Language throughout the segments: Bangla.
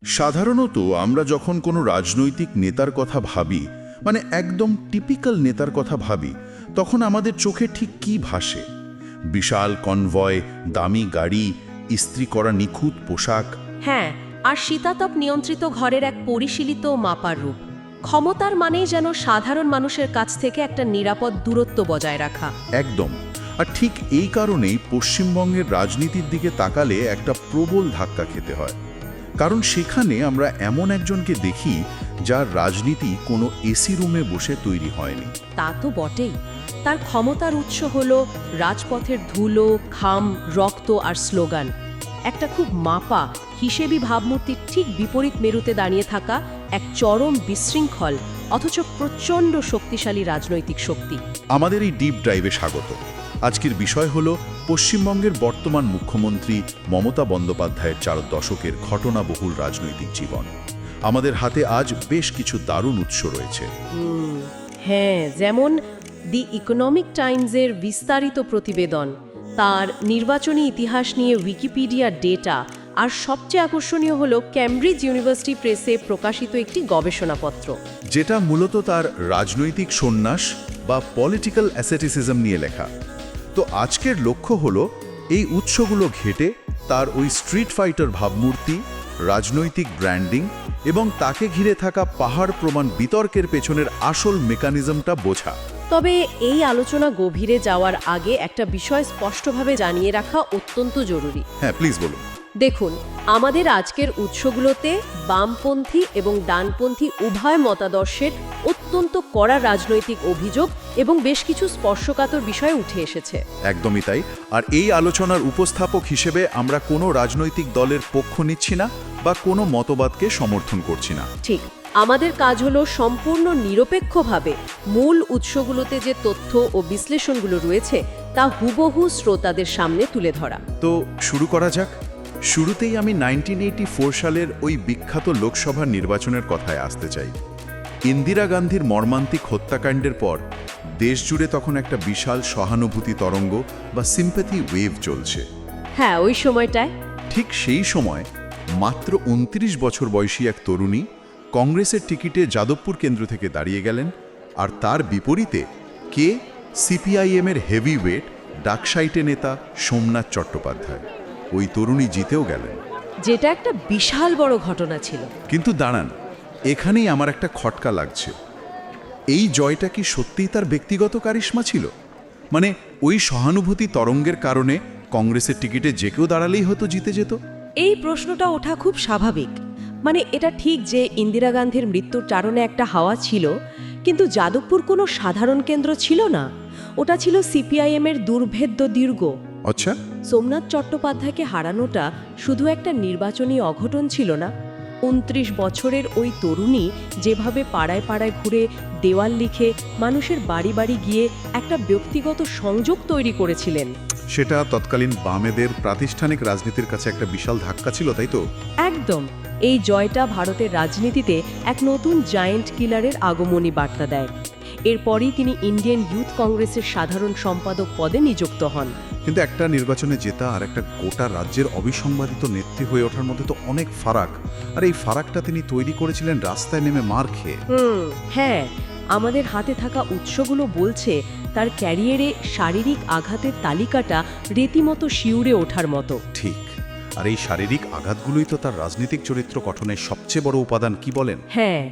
সাধারণত আমরা যখন কোনো রাজনৈতিক নেতার কথা ভাবি, মানে একদম টিপিক্যাল নেতার কথা ভাবি, তখন আমাদের চোখে ঠিক কী ভাসে? বিশাল কনভয়, দামি গাড়ি, ইস্ত্রি করা নিখুঁত পোশাক। হ্যাঁ, আর শীতাতপ নিয়ন্ত্রিত ঘরের এক পরিশীলিত মাপার রূপ। ক্ষমতার মানেই যেন সাধারণ মানুষের কাছ থেকে একটা নিরাপদ দূরত্ব বজায় রাখা। একদম। আর ঠিক এই কারণেই পশ্চিমবঙ্গের রাজনীতির দিকে তাকালে একটা প্রবল ধাক্কা খেতে হয়। কারণ সেখানে আমরা এমন একজনকে দেখি যার রাজনীতি কোনো এসি রুমে বসে তৈরি হয়নি। তা তো বটেই। তার ক্ষমতার উৎস হলো রাজপথের ধুলো, খাম, রক্ত আর স্লোগান। একটা খুব মাপা, হিসেবি ভাবমূর্তির ঠিক বিপরীত মেরুতে দাঁড়িয়ে থাকা এক চরম বিশৃঙ্খল অথচ প্রচণ্ড শক্তিশালী রাজনৈতিক শক্তি। আমাদের এই ডিপ ড্রাইভে স্বাগত। আজকের বিষয় হলো পশ্চিমবঙ্গের বর্তমান মুখ্যমন্ত্রী মমতা বন্দ্যোপাধ্যায়ের 4 দশকের ঘটনাবহুল রাজনৈতিক জীবন। আমাদের হাতে আজ বেশ কিছু দারুণ উৎস রয়েছে। হ্যাঁ, যেমন দি ইকোনমিক টাইমসের বিস্তারিত প্রতিবেদন, তার নির্বাচনী ইতিহাস নিয়ে উইকিপিডিয়ার ডেটা, আর সবচেয়ে আকর্ষণীয় হলো ক্যামব্রিজ ইউনিভার্সিটি প্রেসে প্রকাশিত একটি গবেষণাপত্র, যেটা মূলত তার রাজনৈতিক সন্ন্যাস বা পলিটিক্যাল অ্যাসেটিসিজম নিয়ে লেখা। তো আজকের লক্ষ্য হলো এই উৎসগুলো ঘেটে তার ওই স্ট্রিট ফাইটার ভাবমূর্তি, রাজনৈতিক ব্র্যান্ডিং এবং তাকে ঘিরে থাকা পাহাড় প্রমাণ বিতর্কের পেছনের আসল মেকানিজমটা বোঝা। তবে এই আলোচনা গভীরে যাওয়ার আগে একটা বিষয় স্পষ্টভাবে জানিয়ে রাখা অত্যন্ত জরুরি। হ্যাঁ, প্লিজ বলুন। দেখুন, আমাদের আজকের উৎসগুলোতে বামপন্থী এবং ডানপন্থী উভয় মতাদর্শের অত্যন্ত কড়া রাজনৈতিক অভিযোগ এবং বেশ কিছু স্পর্শকাতর বিষয় উঠে এসেছে। একদমই তাই। আর এই আলোচনার উপস্থাপক হিসেবে আমরা কোনো রাজনৈতিক দলের পক্ষ নিচ্ছি না বা কোনো মতবাদকে সমর্থন করছি না। ঠিক, আমাদের কাজ হলো সম্পূর্ণ নিরপেক্ষভাবে মূল উৎসগুলোতে যে তথ্য ও বিশ্লেষণগুলো রয়েছে তা হুবহু শ্রোতাদের সামনে তুলে ধরা। তো শুরু করা যাক। শুরুতেই আমি 1984 সালের ওই বিখ্যাত লোকসভা নির্বাচনের কথায় আসতে চাই। ইন্দিরা গান্ধীর মর্মান্তিক হত্যাকাণ্ডের পর দেশ জুড়ে তখন একটা বিশাল সহানুভূতি তরঙ্গ বা সিম্প্যাথি ওয়েভ চলছে। হ্যাঁ, ওই সময়টায় ঠিক সেই সময় মাত্র 29 বছর বয়সী এক তরুণী কংগ্রেসের টিকিটে যাদবপুর কেন্দ্র থেকে দাঁড়িয়ে গেলেন। আর তার বিপরীতে কে? সিপিআইএমের হেভিওয়েট ডাকসাইটে নেতা সোমনাথ চট্টোপাধ্যায়। ওই তরুণী জিতেও গেলেন, যেটা একটা বিশাল বড় ঘটনা ছিল। কিন্তু দাঁড়ান, এখানেই আমার একটা খটকা লাগছে। এই জয়টা কি সত্যিই তার ব্যক্তিগত কারিশমা ছিল? মানে ওই সহানুভূতি তরঙ্গের কারণে কংগ্রেসের টিকিটে যে কেউ দাঁড়ালেই হয়তো জিতে যেত? এই প্রশ্নটা ওঠা খুব স্বাভাবিক। মানে এটা ঠিক যে ইন্দিরা গান্ধীর মৃত্যুর কারণে একটা হাওয়া ছিল, কিন্তু যাদবপুর কোনো সাধারণ কেন্দ্র ছিল না। ওটা ছিল সিপিআইএমের দুর্ভেদ্য দীর্ঘ। আচ্ছা, সোমনাথ চট্টোপাধ্যায়কে হারানোটা শুধু একটা নির্বাচনী অঘটন ছিল না। 29 বছরের ওই তরুণী যেভাবে পাড়ায় পাড়ায় ঘুরে, দেওয়াল লিখে, মানুষের বাড়ি বাড়ি গিয়ে একটা ব্যক্তিগত সংযোগ তৈরি করেছিলেন, সেটা তৎকালীন বামেদের প্রাতিষ্ঠানিক রাজনীতির কাছে একটা বিশাল ধাক্কা ছিল, তাই তো? একদম। এই জয়টা ভারতের রাজনীতিতে এক নতুন জায়েন্ট কিলারের আগমনী বার্তা দেয়। এরপরই তিনি ইন্ডিয়ান ইউথ কংগ্রেসের সাধারণ সম্পাদক পদে নিযুক্ত হন। কিন্তু একটা নির্বাচনে জেতা আর একটা গোটা রাজ্যের অবিসংবাদিত নেত্রী হয়ে ওঠার মধ্যে তো অনেক ফারাক। আর এই ফারাকটা তিনি তৈরি করেছিলেন রাস্তায় নেমে মার খেয়ে। হ্যাঁ, আমাদের হাতে থাকা উৎসগুলো বলছে তার ক্যারিয়ারে শারীরিক আঘাতের তালিকাটা রীতিমতো শিউরে ওঠার মতো। ঠিক। আর এই শারীরিক আঘাতগুলোই তো তার রাজনৈতিক চরিত্র গঠনের সবচেয়ে বড় উপাদান, কি বলেন? হ্যাঁ,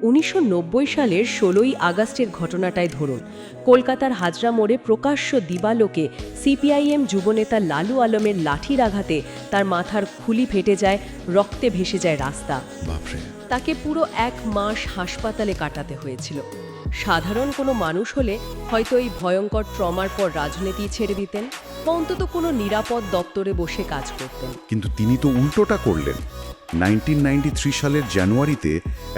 1990 সালের 16ই আগস্টের ঘটনাটাই ধরুন। কলকাতার হাজরা মোড়ে প্রকাশ্য দিবালোকে সিপিআইএম যুবনেতা লালু আলমের লাঠির আঘাতে তার মাথার খুলি ফেটে যায়, রক্তে ভেসে যায় রাস্তা। বাপরে! তাকে পুরো 1 মাস হাসপাতালে কাটাতে হয়েছিল। সাধারণ কোনো মানুষ হলে হয়তো এই ভয়ঙ্কর ট্রমার পর রাজনীতি ছেড়ে দিতেন বা অন্তত কোনো নিরাপদ দপ্তরে বসে কাজ করতেন। কিন্তু তিনি তো উল্টোটা করলেন। 1993 সালের জানুয়ারিতে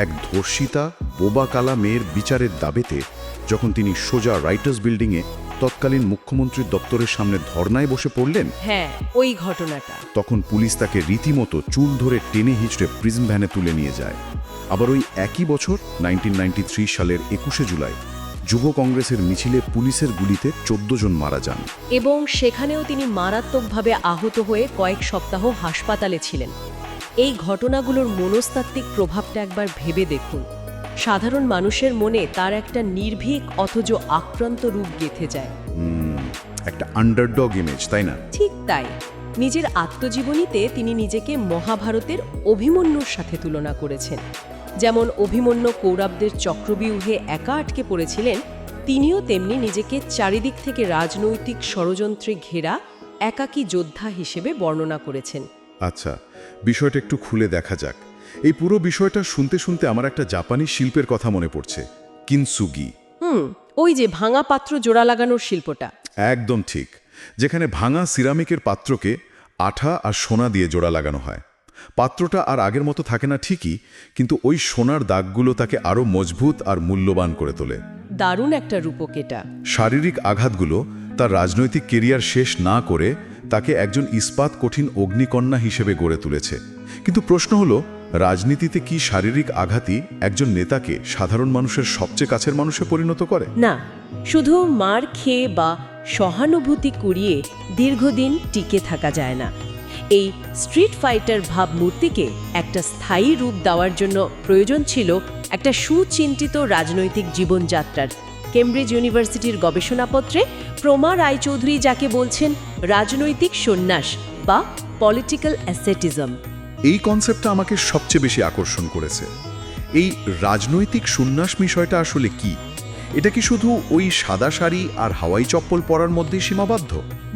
এক ধর্ষিতা বোবা কালা মেয়ের বিচারের দাবিতে যখন তিনি সোজা রাইটার্স বিল্ডিংয়ে তৎকালীন মুখ্যমন্ত্রীর দপ্তরের সামনে ধর্নায় বসে পড়লেন, হ্যাঁ, ওই ঘটনাটা। তখন পুলিশ তাকে রীতিমতো চুল ধরে টেনে হিঁচড়ে প্রিজন ভ্যানে তুলে নিয়ে যায়। আবার ওই একই বছর 1993 সালের 21শে জুলাই যুব কংগ্রেসের মিছিলে পুলিশের গুলিতে 14 জন মারা যান এবং সেখানেও তিনি মারাত্মকভাবে আহত হয়ে কয়েক সপ্তাহ হাসপাতালে ছিলেন। এই ঘটনাগুলোর মনস্তাত্ত্বিক প্রভাবটা একবার ভেবে দেখুন। সাধারণ মানুষের মনে তার একটা নির্ভীক অথচ আক্রান্ত রূপ গেঁথে যায়। একটা আন্ডারডগ ইমেজ, তাই না? ঠিক তাই। নিজের আত্মজীবনীতে তিনি নিজেকে মহাভারতের অভিমন্যুর সাথে তুলনা করেছেন। যেমন অভিমন্যু কৌরবদের চক্রব্যূহে একা আটকে পড়েছিলেন, তিনিও তেমনি নিজেকে চারিদিক থেকে রাজনৈতিক ষড়যন্ত্রে ঘেরা একাকী যোদ্ধা হিসেবে বর্ণনা করেছেন। আচ্ছা, বিষয়টা একটু খুলে দেখা যাক। এই পুরো বিষয়টা শুনতে শুনতে আমার একটা জাপানি শিল্পের কথা মনে পড়ছে, কিনসুগি। ওই যে ভাঙা পাত্র জোড়া লাগানোর শিল্পটা। একদম ঠিক, যেখানে ভাঙা সিরামিকের পাত্রকে আঠা আর সোনা দিয়ে জোড়া লাগানো হয়। পাত্রটা আর আগের মতো থাকে না ঠিকই, কিন্তু ওই সোনার দাগগুলো তাকে আরও মজবুত আর মূল্যবান করে তোলে। দারুণ একটা রূপক এটা। শারীরিক আঘাতগুলো তার রাজনৈতিক কেরিয়ার শেষ না করে তাকে একজন ইস্পাত কঠিন অগ্নিকন্যা হিসেবে গড়ে তুলেছে। কিন্তু প্রশ্ন হলো, রাজনীতিতে কি শারীরিক আঘাতই একজন নেতাকে সাধারণ মানুষের সবচেয়ে কাছের মানুষে পরিণত করে? না, শুধু মার খেয়ে বা সহানুভূতি কুড়িয়ে দীর্ঘদিন টিকে থাকা যায় না। এই স্ট্রিট ফাইটার ভাবমূর্তিকে একটা স্থায়ী রূপ দেওয়ার জন্য প্রয়োজন ছিল একটা সুচিন্তিত রাজনৈতিক জীবনযাত্রার। কেমব্রিজ ইউনিভার্সিটির গবেষণাপত্রে প্রমা রায়চৌধুরী যাকে বলছেন রাজনৈতিক সন্ন্যাস বা পলিটিক্যাল অ্যাসেটিজম, এই কনসেপ্টটা আমাকে সবচেয়ে বেশি আকর্ষণ করেছে। এই রাজনৈতিক সন্ন্যাস বিষয়টা আসলে কি? এটা কি শুধু ওই সাদা শাড়ি আর হাওয়াই চপ্পল পরার মধ্যেই সীমাবদ্ধ?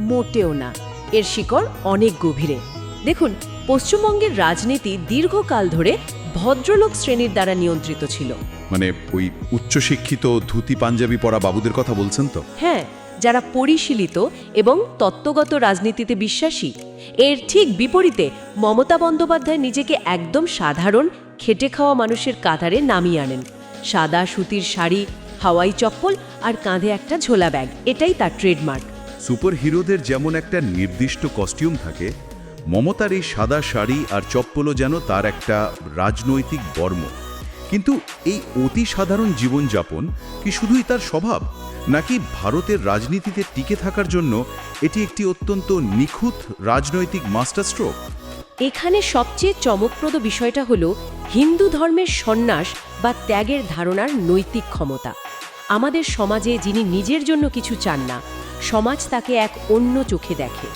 মোটেও না, এর শিকড় অনেক গভীরে। দেখুন, পশ্চিমবঙ্গের রাজনীতি দীর্ঘকাল ধরে ভদ্রলোক শ্রেণীর দ্বারা নিয়ন্ত্রিত ছিল। মানে ওই উচ্চশিক্ষিত ধুতি পাঞ্জাবি পরা বাবুদের কথা বলছেন তো? হ্যাঁ, যারা পরিশীলিত এবং তত্ত্বগত রাজনীতিতে বিশ্বাসী। এর ঠিক বিপরীতে মমতা বন্দ্যোপাধ্যায় নিজেকে একদম সাধারণ খেটে খাওয়া মানুষের কাতারে নামিয়ে আনেন। সাদা সুতির শাড়ি, হাওয়াই চপ্পল আর কাঁধে একটা ঝোলা ব্যাগ, এটাই তার ট্রেডমার্ক। সুপার হিরোদের যেমন একটা নির্দিষ্ট কস্টিউম থাকে, মমতার এই সাদা শাড়ি আর চপ্পলও যেন তার একটা রাজনৈতিক বর্ম। কিন্তু এই অতি সাধারণ জীবনযাপন কি শুধুই তার স্বভাব, নাকি ভারতের রাজনীতিতে টিকে থাকার জন্য এটি একটি অত্যন্ত নিখুঁত রাজনৈতিক মাস্টার স্ট্রোক? এখানে সবচেয়ে চমকপ্রদ বিষয়টা হলো হিন্দু ধর্মের সন্ন্যাস বা ত্যাগের ধারণার নৈতিক ক্ষমতা। আমাদের সমাজে যিনি নিজের জন্য কিছু চান না, সমাজ তাকে এক অন্য চোখে দেখে।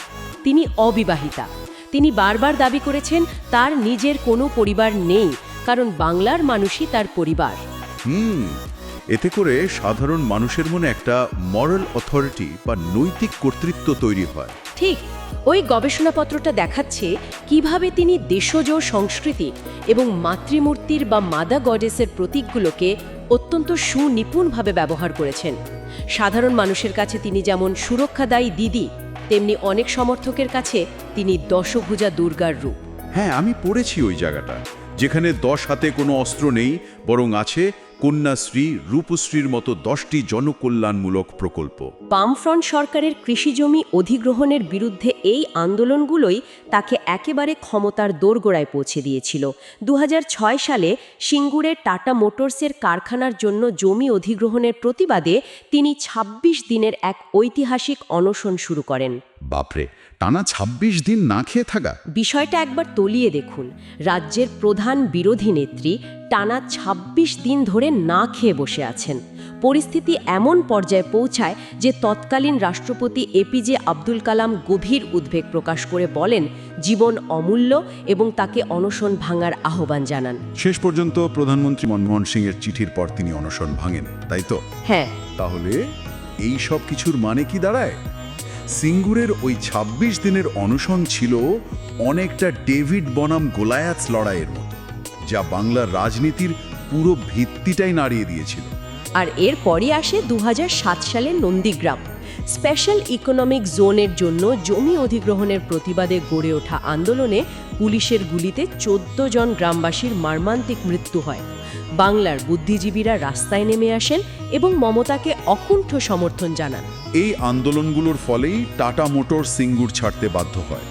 তিনি অবিবাহিতা। তিনি বারবার দাবি করেছেন তার নিজের কোনো পরিবার নেই, কারণ বাংলার মানুষই তার পরিবার। এতে করে সাধারণ মানুষের মনে একটা মরাল অথরিটি বা নৈতিক কর্তৃত্ব তৈরি হয়। ঠিক, ওই গবেষণাপত্রটা দেখাচ্ছে কিভাবে তিনি দেশজ সংস্কৃতি এবং মাতৃমূর্তির বা মাদা গডেসের প্রতীকগুলোকে অত্যন্ত সুনিপুণভাবে ব্যবহার করেছেন। সাধারণ মানুষের কাছে তিনি যেমন সুরক্ষাদায়ী দিদি, তেমনি অনেক সমর্থকের কাছে তিনি দশভুজা দুর্গার রূপ। হ্যাঁ, আমি পড়েছি ওই জায়গাটা, যেখানে 10 হাতে কোনো অস্ত্র নেই, বরং আছে কন্যাশ্রী, রূপশ্রীর মতো 10টি জনকল্যাণমূলক প্রকল্প। বামফ্রন্ট সরকারের কৃষিজমি অধিগ্রহণের বিরুদ্ধে এই আন্দোলনগুলোই তাকে একেবারে ক্ষমতার দোরগোড়ায় পৌঁছে দিয়েছিল। 2006 সালে সিঙ্গুরের টাটা মোটরসের কারখানার জন্য জমি অধিগ্রহণের প্রতিবাদে তিনি 26 দিনের এক ঐতিহাসিক অনশন শুরু করেন। বাপরে, টানা 26 দিন না খেয়ে থাকা! বিষয়টা একবার তলিয়ে দেখুন। রাজ্যের প্রধান বিরোধী নেত্রী টানা 26 দিন ধরে না খেয়ে বসে আছেন। পরিস্থিতি এমন পর্যায়ে পৌঁছায় যে তৎকালীন রাষ্ট্রপতি এপিজে আব্দুল কালাম গভীর উদ্বেগ প্রকাশ করে বলেন, জীবন অমূল্য, এবং তাকে অনশন ভাঙার আহ্বান জানান। শেষ পর্যন্ত প্রধানমন্ত্রী মনমোহন সিংয়ের চিঠির পর তিনি অনশন ভাঙেন, তাই তো? হ্যাঁ। তাহলে এই সব কিছুর মানে কি দাঁড়ায়? সিঙ্গুরের ওই 26 দিনের অনশন ছিল অনেকটা ডেভিড বনাম গোলায়াথ লড়াইয়ের মতো, যা বাংলার রাজনীতির পুরো ভিত্তিটাই নাড়িয়ে দিয়েছিল। আর এরপরই আসে 2007 সালের নন্দীগ্রাম স্পেশাল ইকোনমিক জোনের জন্য জমি অধিগ্রহণের প্রতিবাদে গড়ে ওঠা আন্দোলনে পুলিশের গুলিতে 14 জন গ্রামবাসীর মর্মান্তিক মৃত্যু হয়। বাংলার বুদ্ধিজীবীরা রাস্তায় নেমে আসেন এবং মমতাকে অকুণ্ঠ সমর্থন জানান। এই আন্দোলনগুলোর ফলেই টাটা মোটর সিঙ্গুর ছাড়তে বাধ্য হয়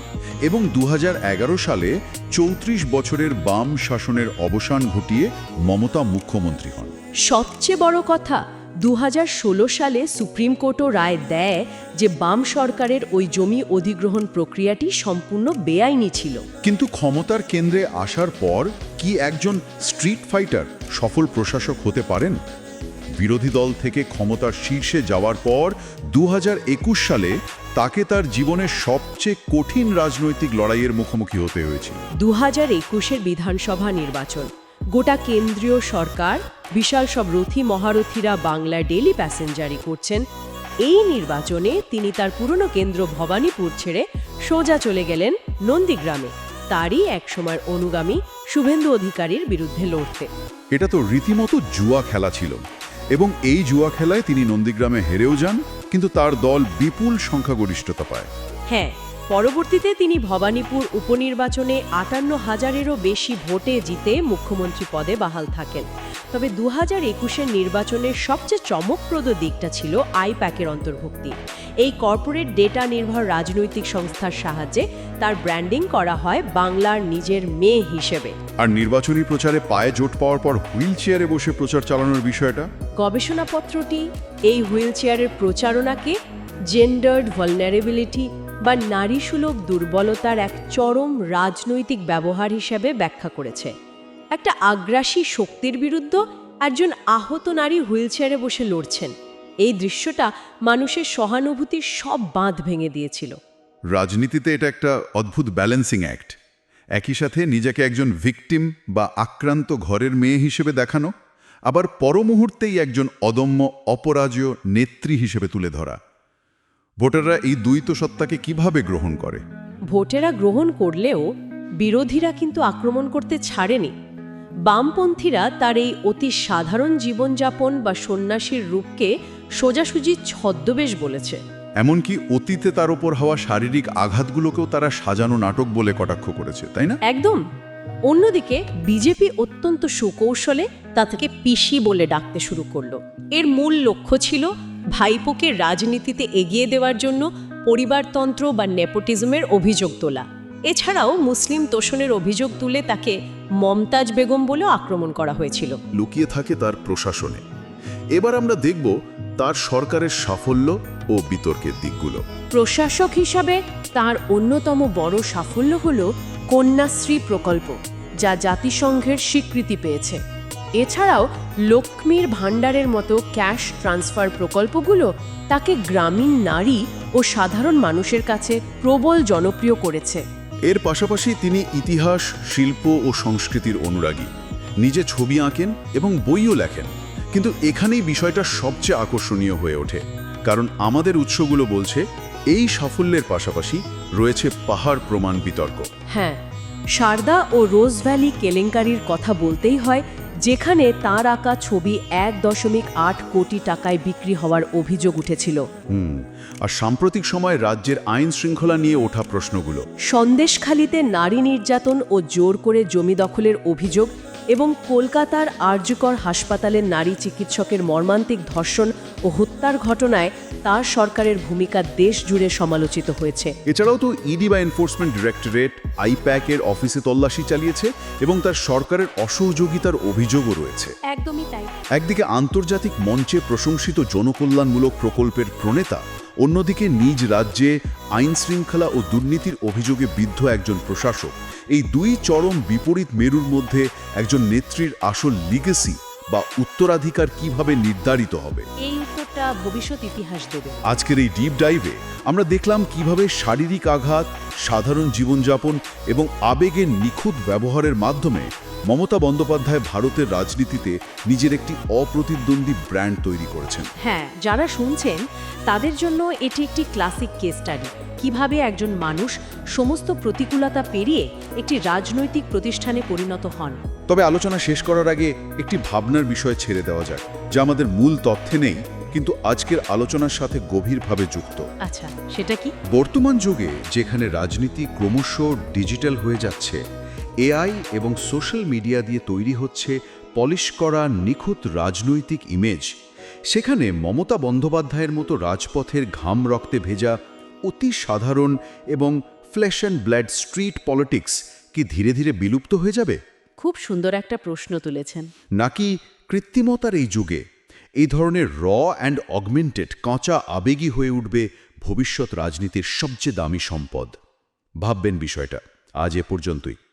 এবং 2011 সালে 34 বছরের বাম শাসনের অবসান ঘটিয়ে মমতা মুখ্যমন্ত্রী হন। সবচেয়ে বড় কথা, 2016 সালে সুপ্রিম কোর্টও রায় দেয় যে বাম সরকারের ওই জমি অধিগ্রহণ প্রক্রিয়াটি সম্পূর্ণ বেআইনি ছিল। কিন্তু ক্ষমতার কেন্দ্রে আসার পর কি একজন স্ট্রিট ফাইটার সফল প্রশাসক হতে পারেন? বিরোধী দল থেকে ক্ষমতার শীর্ষে যাওয়ার পর 2021 সালে তাকে তার জীবনের সবচেয়ে কঠিন রাজনৈতিক লড়াইয়ের মুখোমুখি হতে হয়েছিল। 2021-এর বিধানসভা নির্বাচন, গোটা কেন্দ্রীয় সরকার, বিশাল সব রথী মহারথীরা বাংলার ডেলি প্যাসেঞ্জারি করছেন। এই নির্বাচনে তিনি তার পুরনো কেন্দ্র ভবানীপুর ছেড়ে সোজা চলে গেলেন নন্দীগ্রামে, তারই একসময়ের অনুগামী শুভেন্দু অধিকারীর বিরুদ্ধে লড়তে। এটা তো রীতিমতো জুয়া খেলা ছিল, এবং এই জুয়া খেলায় তিনি নন্দীগ্রামে হেরেও যান, কিন্তু তার দল বিপুল সংখ্যাগরিষ্ঠতা পায়। হ্যাঁ, পরবর্তীতে তিনি ভবানীপুর উপনির্বাচনে 58,000-এরও বেশি ভোটে জিতে মুখ্যমন্ত্রী পদে বাহাল থাকেন। তবে 2021-এর নির্বাচনের সবচেয়ে চমকপ্রদ দিকটা ছিল আইপ্যাকের অন্তর্ভুক্তি। এই কর্পোরেট ডেটা নির্ভর রাজনৈতিক সংস্থার সাহায্যে তার ব্র্যান্ডিং করা হয় বাংলার নিজের মেয়ে হিসেবে। আর নির্বাচনী প্রচারে পায়ে জোট পাওয়ার পর হুইল চেয়ারে বসে প্রচার চালানোর বিষয়টা, গবেষণাপত্রটি এই হুইল চেয়ারের প্রচারণাকে জেন্ডার্ড ভালনারেবিলিটি বা নারীসুলভ দুর্বলতার এক চরম রাজনৈতিক ব্যবহার হিসেবে ব্যাখ্যা করেছে। একটা আগ্রাসী শক্তির বিরুদ্ধে একজন আহত নারী হুইলচেয়ারে বসে লড়ছেন, এই দৃশ্যটা মানুষের সহানুভূতির সব বাঁধ ভেঙে দিয়েছিল। রাজনীতিতে এটা একটা অদ্ভুত ব্যালেন্সিং অ্যাক্ট। একই সাথে নিজেকে একজন ভিকটিম বা আক্রান্ত ঘরের মেয়ে হিসেবে দেখানো, আবার পরমুহূর্তেই একজন অদম্য অপরাজেয় নেত্রী হিসেবে তুলে ধরা। ভোটাররা এই দ্বৈতসত্তাকে কিভাবে গ্রহণ করে? ভোটেরা গ্রহণ করলেও বিরোধীরা কিন্তু আক্রমণ করতে ছাড়েনি। বামপন্থীরা তার এই অতি সাধারণ জীবনযাপন বা সন্ন্যাসীর রূপকে সোজাসুজি ছদ্মবেশ বলেছে। এমনকি অতীতে তার উপর হওয়া শারীরিক আঘাতগুলোকেও তারা সাজানো নাটক বলে কটাক্ষ করেছে, তাই না? একদম। অন্যদিকে বিজেপি অত্যন্ত সুকৌশলে তা থেকে পিসি বলে ডাকতে শুরু করলো। এর মূল লক্ষ্য ছিল ভাইপোকে রাজনীতিতে এগিয়ে দেওয়ার জন্য পরিবারতন্ত্র বা নেপোটিজমের অভিযোগ তোলা। এছাড়াও মুসলিম তোষণের অভিযোগ তুলে তাকে মমতাজ বেগম বলেও আক্রমণ করা হয়েছিল। লুকিয়ে থাকে তার প্রশাসনে। এবার আমরা দেখব তার সরকারের সাফল্য ও বিতর্কের দিকগুলো। প্রশাসক হিসাবে তার অন্যতম বড় সাফল্য হল কন্যাশ্রী প্রকল্প, যা জাতিসংঘের স্বীকৃতি পেয়েছে। এছাড়াও লক্ষ্মীর ভাণ্ডারের মতো ক্যাশ ট্রান্সফার প্রকল্পগুলো তাকে গ্রামীণ নারী ও সাধারণ মানুষের কাছে প্রবল জনপ্রিয় করেছে। এর পাশাপাশি তিনি ইতিহাস, শিল্প ও সংস্কৃতির অনুরাগী। নিজে ছবি আঁকেন এবং বইও লেখেন। কিন্তু এখানেই বিষয়টা সবচেয়ে আকর্ষণীয় হয়ে ওঠে, কারণ আমাদের উৎসগুলো বলছে এই সাফল্যের পাশাপাশি রয়েছে পাহাড় প্রমাণ বিতর্ক। হ্যাঁ, সারদা ও রোজ ভ্যালি কেলেঙ্কারির কথা বলতেই হয়, যেখানে তাঁর আঁকা ছবি 1.8 কোটি টাকায় বিক্রি হওয়ার অভিযোগ উঠেছিল। আর সাম্প্রতিক সময়ে রাজ্যের আইন শৃঙ্খলা নিয়ে ওঠা প্রশ্নগুলো, সন্দেশখালিতে নারী নির্যাতন ও জোর করে জমি দখলের অভিযোগ এবং কলকাতার আরজিকর হাসপাতালের নারী চিকিৎসকের মর্মান্তিক ধর্ষণ ও হত্যার ঘটনায় তার সরকারের ভূমিকা দেশ জুড়ে সমালোচিত হয়েছে। এছাড়াও তো ইডি বা এনফোর্সমেন্ট ডিরেক্টরেট আইপ্যাকের অফিসে তল্লাশি চালিয়েছে এবং তার সরকারের অসহযোগিতার অভিযোগও রয়েছে। একদমই তাই। একদিকে আন্তর্জাতিক মঞ্চে প্রশংসিত জনকল্যাণমূলক প্রকল্পের প্রণেতা, অন্যদিকে নিজ রাজ্যে আইন শৃঙ্খলা ও দুর্নীতির অভিযোগে বিদ্ধ একজন প্রশাসক। এই দুই চরম বিপরীত মেরুর মধ্যে একজন নেত্রীর আসল লিগেসি বা উত্তরাধিকার কিভাবে নির্ধারিত হবে, এই উত্তরটা ভবিষ্যৎ ইতিহাস দেবে। আজকের এই ডিপ ডাইভে আমরা দেখলাম কিভাবে শারীরিক আঘাত, সাধারণ জীবনযাপন এবং আবেগের নিখুঁত ব্যবহারের মাধ্যমে মমতা বন্দ্যোপাধ্যায় ভারতের রাজনীতিতে নিজের একটি অপ্রতিদ্বন্দ্বী ব্র্যান্ড তৈরি করেছেন। হ্যাঁ, যারা শুনছেন তাদের জন্য এটি একটি ক্লাসিক কেস স্টাডি, কিভাবে একজন মানুষ সমস্ত প্রতিকূলতা পেরিয়ে একটি রাজনৈতিক প্রতিষ্ঠানে পরিণত হন। তবে আলোচনা শেষ করার আগে একটি ভাবনার বিষয় ছেড়ে দেওয়া যায়, যা আমাদের মূল তথ্যে নেই কিন্তু আজকের আলোচনার সাথে গভীরভাবে যুক্ত। আচ্ছা, সেটা কি? বর্তমান যুগে যেখানে রাজনীতি ক্রমশ ডিজিটাল হয়ে যাচ্ছে, এআই এবং সোশ্যাল মিডিয়া দিয়ে তৈরি হচ্ছে পলিশ করা নিখুঁত রাজনৈতিক ইমেজ, সেখানে মমতা বন্দ্যোপাধ্যায়ের মতো রাজপথের ঘাম রক্তে ভেজা অতি সাধারণ এবং flash and blood street politics কি ধীরে ধীরে বিলুপ্ত হয়ে যাবে? খুব সুন্দর একটা প্রশ্ন তুলেছেন। নাকি কৃত্রিমতার এই যুগে এই ধরনের অ্যান্ড অগমেন্টেড কাঁচা আবেগী হয়ে উঠবে ভবিষ্যৎ রাজনীতির সবচেয়ে দামি সম্পদ। ভাববেন বিষয়টা। আজ এ পর্যন্তই।